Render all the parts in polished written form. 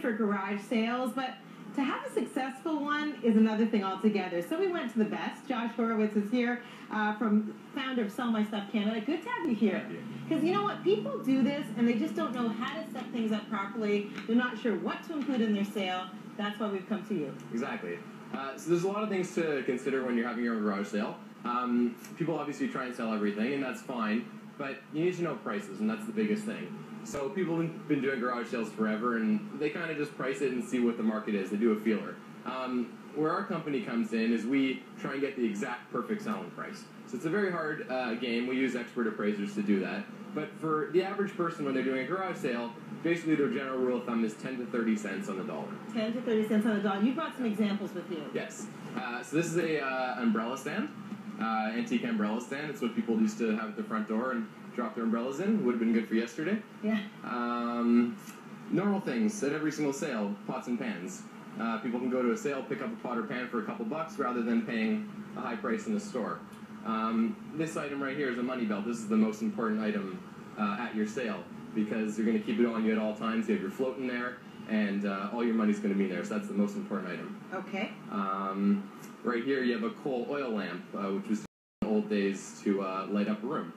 for garage sales, but to have a successful one is another thing altogether. So we went to the best. Josh Horowitz is here, founder of Sell My Stuff Canada. Good to have you here. Because you know what? People do this and they just don't know how to set things up properly. They're not sure what to include in their sale. That's why we've come to you. Exactly. So there's a lot of things to consider when you're having your own garage sale. People obviously try and sell everything, and that's fine. But you need to know prices, and that's the biggest thing. So people have been doing garage sales forever, and they kind of just price it and see what the market is. They do a feeler. Where our company comes in is we try and get the exact perfect selling price. So it's a very hard game. We use expert appraisers to do that. But for the average person when they're doing a garage sale, basically their general rule of thumb is 10 to 30 cents on the dollar. 10 to 30 cents on the dollar. You brought some examples with you. Yes. So this is a umbrella stand, antique umbrella stand. It's what people used to have at the front door and drop their umbrellas in. Would have been good for yesterday. Yeah. Normal things at every single sale, pots and pans. People can go to a sale, pick up a pot or pan for a couple bucks rather than paying a high price in the store. This item right here is a money belt. This is the most important item at your sale because you're going to keep it on you at all times. You have your float in there, and all your money's going to be in there, so that's the most important item. Okay. Right here you have a coal oil lamp, which was in old days to light up a room.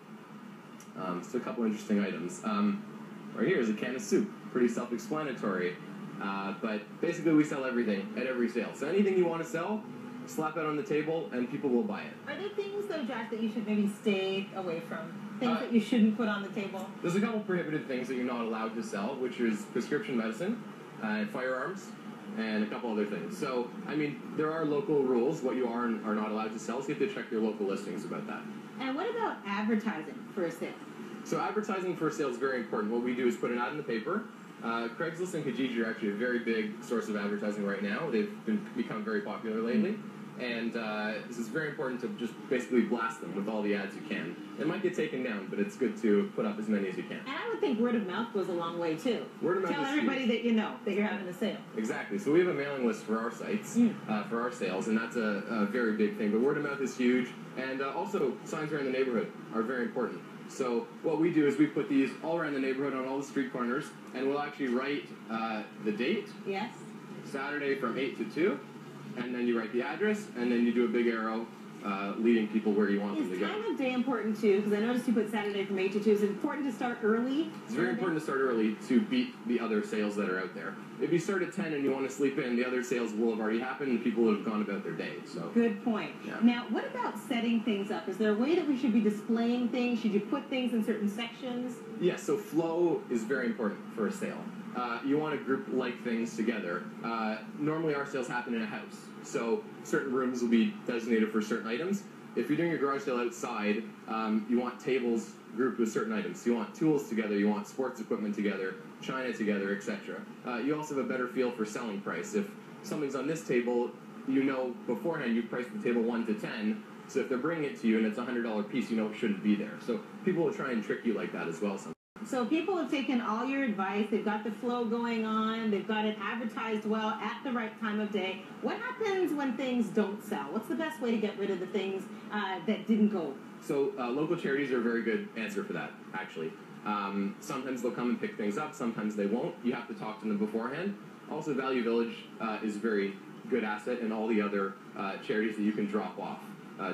So a couple interesting items. Right here is a can of soup. Pretty self-explanatory. But basically we sell everything at every sale. So anything you want to sell, slap it on the table and people will buy it. Are there things, though, Josh, that you should maybe stay away from? Things that you shouldn't put on the table? There's a couple prohibited things that you're not allowed to sell, which is prescription medicine, firearms, and a couple other things. So, I mean, there are local rules, what you are and are not allowed to sell, so you have to check your local listings about that. And what about advertising for a sale? So advertising for a sale is very important. What we do is put an ad in the paper. Craigslist and Kijiji are actually a very big source of advertising right now. They've become very popular lately. And this is very important to just basically blast them with all the ads you can. It might get taken down, but it's good to put up as many as you can. And I would think word of mouth goes a long way, too. Word of mouth Tell everybody huge. that you know that you're having a sale. Exactly. So we have a mailing list for our sites, for our sales, and that's a very big thing. But word of mouth is huge. And also, signs around the neighborhood are very important. So what we do is we put these all around the neighborhood on all the street corners, and we'll actually write the date. Yes. Saturday from 8 to 2. And then you write the address, and then you do a big arrow leading people where you want them to go. Is time of day important, too? Because I noticed you put Saturday from 8 to 2. Is it important to start early? It's very important to start early to beat the other sales that are out there. If you start at 10 and you want to sleep in, the other sales will have already happened, and people will have gone about their day. So. Good point. Yeah. Now, what about setting things up? Is there a way that we should be displaying things? Should you put things in certain sections? Yes, so flow is very important for a sale. You want to group like things together. Normally our sales happen in a house, so certain rooms will be designated for certain items. If you're doing a garage sale outside, you want tables grouped with certain items. You want tools together, you want sports equipment together, china together, etc. You also have a better feel for selling price. If something's on this table, you know beforehand you priced the table 1 to 10, so if they're bringing it to you and it's a $100 piece, you know it shouldn't be there. So people will try and trick you like that as well sometimes. So people have taken all your advice, they've got the flow going on, they've got it advertised well at the right time of day. What happens when things don't sell? What's the best way to get rid of the things that didn't go? So local charities are a very good answer for that, actually. Sometimes they'll come and pick things up, sometimes they won't. You have to talk to them beforehand. Also, Value Village is a very good asset, and all the other charities that you can drop off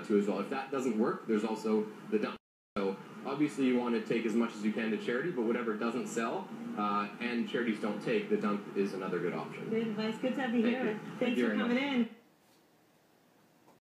to as well. If that doesn't work, there's also the dump. So obviously you want to take as much as you can to charity, but whatever doesn't sell and charities don't take, the dump is another good option. Good advice. Good to have you here. Thank you Thanks for coming in.